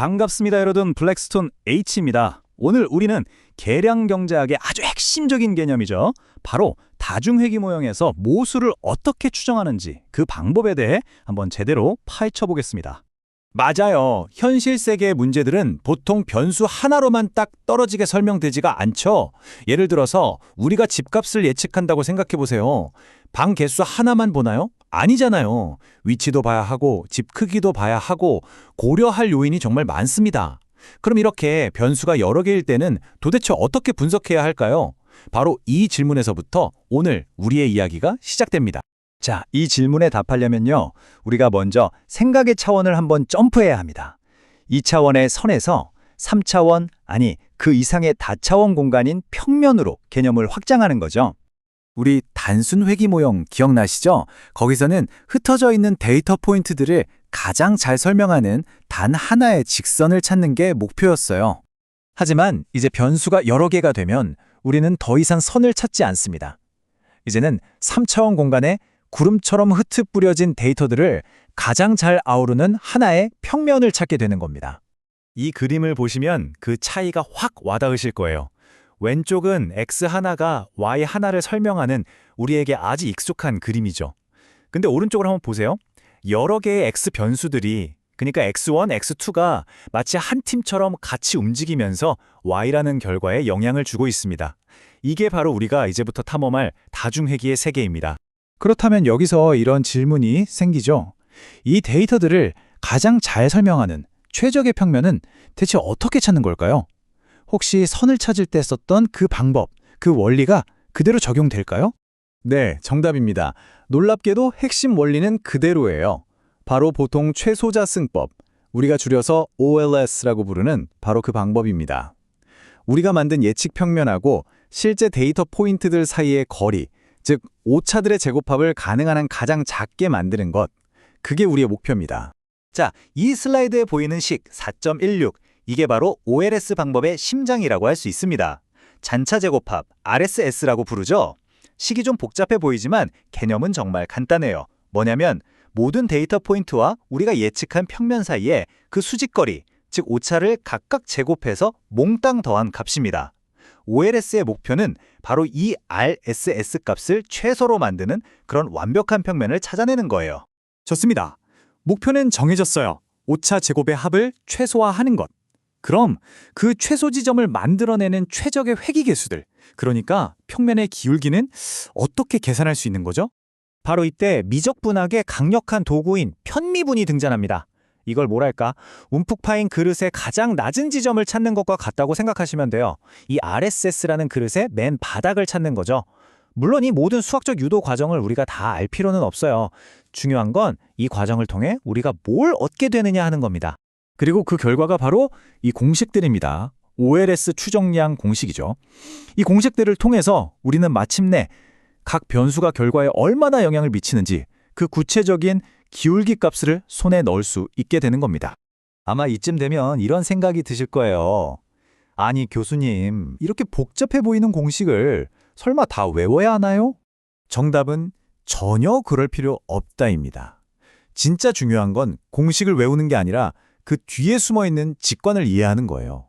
반갑습니다, 여러분. 블랙스톤 H입니다. 오늘 우리는 계량 경제학의 아주 핵심적인 개념이죠. 바로 다중회귀 모형에서 모수를 어떻게 추정하는지 그 방법에 대해 한번 제대로 파헤쳐 보겠습니다. 맞아요. 현실 세계의 문제들은 보통 변수 하나로만 딱 떨어지게 설명되지가 않죠. 예를 들어서 우리가 집값을 예측한다고 생각해 보세요. 방 개수 하나만 보나요? 아니잖아요. 위치도 봐야 하고 집 크기도 봐야 하고 고려할 요인이 정말 많습니다. 그럼 이렇게 변수가 여러 개일 때는 도대체 어떻게 분석해야 할까요? 바로 이 질문에서부터 오늘 우리의 이야기가 시작됩니다. 자, 이 질문에 답하려면요, 우리가 먼저 생각의 차원을 한번 점프해야 합니다. 2차원의 선에서 3차원, 아니 그 이상의 다차원 공간인 평면으로 개념을 확장하는 거죠. 우리 단순 회귀 모형 기억나시죠? 거기서는 흩어져 있는 데이터 포인트들을 가장 잘 설명하는 단 하나의 직선을 찾는 게 목표였어요. 하지만 이제 변수가 여러 개가 되면 우리는 더 이상 선을 찾지 않습니다. 이제는 3차원 공간에 구름처럼 흩어 뿌려진 데이터들을 가장 잘 아우르는 하나의 평면을 찾게 되는 겁니다. 이 그림을 보시면 그 차이가 확 와닿으실 거예요. 왼쪽은 X 하나가 Y 하나를 설명하는 우리에게 아주 익숙한 그림이죠. 근데 오른쪽을 한번 보세요. 여러 개의 X 변수들이, 그러니까 X1, X2가 마치 한 팀처럼 같이 움직이면서 Y라는 결과에 영향을 주고 있습니다. 이게 바로 우리가 이제부터 탐험할 다중회귀의 세계입니다. 그렇다면 여기서 이런 질문이 생기죠. 이 데이터들을 가장 잘 설명하는 최적의 평면은 대체 어떻게 찾는 걸까요? 혹시 선을 찾을 때 썼던 그 방법, 그 원리가 그대로 적용될까요? 네, 정답입니다. 놀랍게도 핵심 원리는 그대로예요. 바로 보통 최소자승법, 우리가 줄여서 OLS라고 부르는 바로 그 방법입니다. 우리가 만든 예측 평면하고 실제 데이터 포인트들 사이의 거리, 즉 오차들의 제곱합을 가능한 한 가장 작게 만드는 것, 그게 우리의 목표입니다. 자, 이 슬라이드에 보이는 식 4.16, 이게 바로 OLS 방법의 심장이라고 할 수 있습니다. 잔차 제곱합, RSS라고 부르죠. 식이 좀 복잡해 보이지만 개념은 정말 간단해요. 뭐냐면 모든 데이터 포인트와 우리가 예측한 평면 사이에 그 수직거리, 즉 오차를 각각 제곱해서 몽땅 더한 값입니다. OLS의 목표는 바로 이 RSS 값을 최소로 만드는 그런 완벽한 평면을 찾아내는 거예요. 좋습니다. 목표는 정해졌어요. 오차 제곱의 합을 최소화하는 것. 그럼 그 최소 지점을 만들어내는 최적의 회귀 개수들, 그러니까 평면의 기울기는 어떻게 계산할 수 있는 거죠? 바로 이때 미적분학의 강력한 도구인 편미분이 등장합니다. 이걸 뭐랄까, 움푹 파인 그릇의 가장 낮은 지점을 찾는 것과 같다고 생각하시면 돼요. 이 RSS라는 그릇의 맨 바닥을 찾는 거죠. 물론 이 모든 수학적 유도 과정을 우리가 다 알 필요는 없어요. 중요한 건 이 과정을 통해 우리가 뭘 얻게 되느냐 하는 겁니다. 그리고 그 결과가 바로 이 공식들입니다. OLS 추정량 공식이죠. 이 공식들을 통해서 우리는 마침내 각 변수가 결과에 얼마나 영향을 미치는지 그 구체적인 기울기 값을 손에 넣을 수 있게 되는 겁니다. 아마 이쯤 되면 이런 생각이 드실 거예요. 아니 교수님, 이렇게 복잡해 보이는 공식을 설마 다 외워야 하나요? 정답은 전혀 그럴 필요 없다입니다. 진짜 중요한 건 공식을 외우는 게 아니라 그 뒤에 숨어있는 직관을 이해하는 거예요.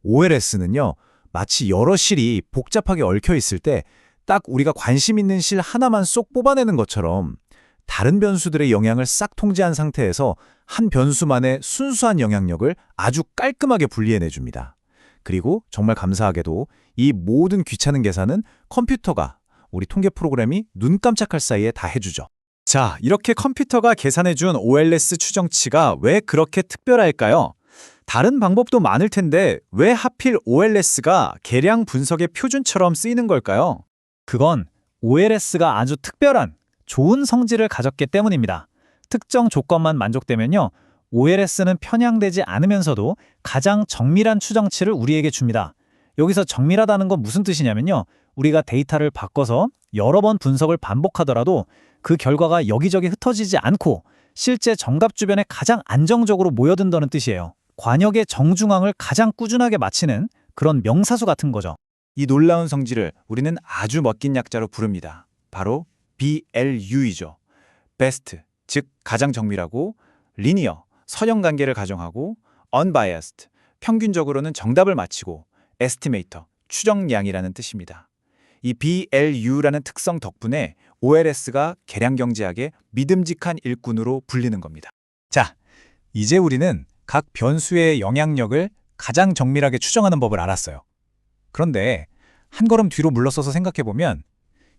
OLS는요, 마치 여러 실이 복잡하게 얽혀 있을 때 딱 우리가 관심 있는 실 하나만 쏙 뽑아내는 것처럼 다른 변수들의 영향을 싹 통제한 상태에서 한 변수만의 순수한 영향력을 아주 깔끔하게 분리해내줍니다. 그리고 정말 감사하게도 이 모든 귀찮은 계산은 컴퓨터가, 우리 통계 프로그램이 눈 깜짝할 사이에 다 해주죠. 자, 이렇게 컴퓨터가 계산해준 OLS 추정치가 왜 그렇게 특별할까요? 다른 방법도 많을 텐데 왜 하필 OLS가 계량 분석의 표준처럼 쓰이는 걸까요? 그건 OLS가 아주 특별한 좋은 성질을 가졌기 때문입니다. 특정 조건만 만족되면요, OLS는 편향되지 않으면서도 가장 정밀한 추정치를 우리에게 줍니다. 여기서 정밀하다는 건 무슨 뜻이냐면요, 우리가 데이터를 바꿔서 여러 번 분석을 반복하더라도 그 결과가 여기저기 흩어지지 않고 실제 정답 주변에 가장 안정적으로 모여든다는 뜻이에요. 관역의 정중앙을 가장 꾸준하게 맞히는 그런 명사수 같은 거죠. 이 놀라운 성질을 우리는 아주 멋진 약자로 부릅니다. 바로 BLU이죠. Best, 즉 가장 정밀하고, 리니어, 선형 관계를 가정하고, unbiased, 평균적으로는 정답을 맞히고, estimator, 추정량이라는 뜻입니다. 이 BLU라는 특성 덕분에 OLS가 계량경제학의 믿음직한 일꾼으로 불리는 겁니다. 자, 이제 우리는 각 변수의 영향력을 가장 정밀하게 추정하는 법을 알았어요. 그런데 한 걸음 뒤로 물러서서 생각해보면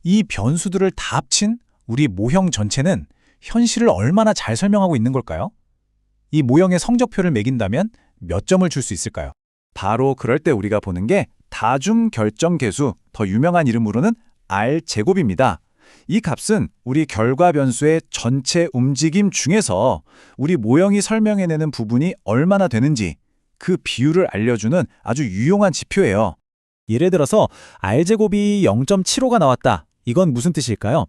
이 변수들을 다 합친 우리 모형 전체는 현실을 얼마나 잘 설명하고 있는 걸까요? 이 모형의 성적표를 매긴다면 몇 점을 줄 수 있을까요? 바로 그럴 때 우리가 보는 게 다중 결정 계수, 더 유명한 이름으로는 R제곱입니다. 이 값은 우리 결과 변수의 전체 움직임 중에서 우리 모형이 설명해내는 부분이 얼마나 되는지 그 비율을 알려주는 아주 유용한 지표예요. 예를 들어서 R제곱이 0.75가 나왔다. 이건 무슨 뜻일까요?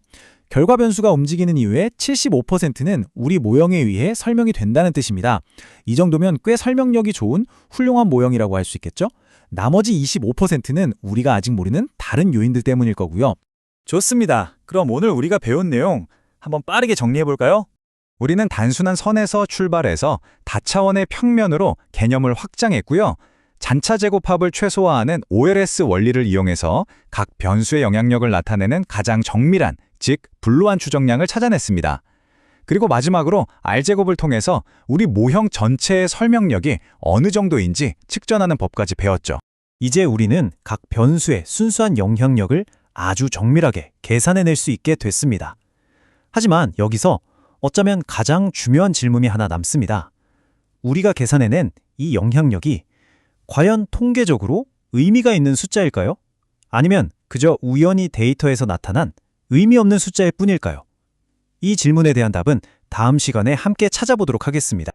결과 변수가 움직이는 이유의 75%는 우리 모형에 의해 설명이 된다는 뜻입니다. 이 정도면 꽤 설명력이 좋은 훌륭한 모형이라고 할 수 있겠죠? 나머지 25%는 우리가 아직 모르는 다른 요인들 때문일 거고요. 좋습니다. 그럼 오늘 우리가 배운 내용 한번 빠르게 정리해볼까요? 우리는 단순한 선에서 출발해서 다차원의 평면으로 개념을 확장했고요. 잔차 제곱합을 최소화하는 OLS 원리를 이용해서 각 변수의 영향력을 나타내는 가장 정밀한, 즉 불루한 추정량을 찾아냈습니다. 그리고 마지막으로 R제곱을 통해서 우리 모형 전체의 설명력이 어느 정도인지 측정하는 법까지 배웠죠. 이제 우리는 각 변수의 순수한 영향력을 아주 정밀하게 계산해낼 수 있게 됐습니다. 하지만 여기서 어쩌면 가장 중요한 질문이 하나 남습니다. 우리가 계산해낸 이 영향력이 과연 통계적으로 의미가 있는 숫자일까요? 아니면 그저 우연히 데이터에서 나타난 의미 없는 숫자일 뿐일까요? 이 질문에 대한 답은 다음 시간에 함께 찾아보도록 하겠습니다.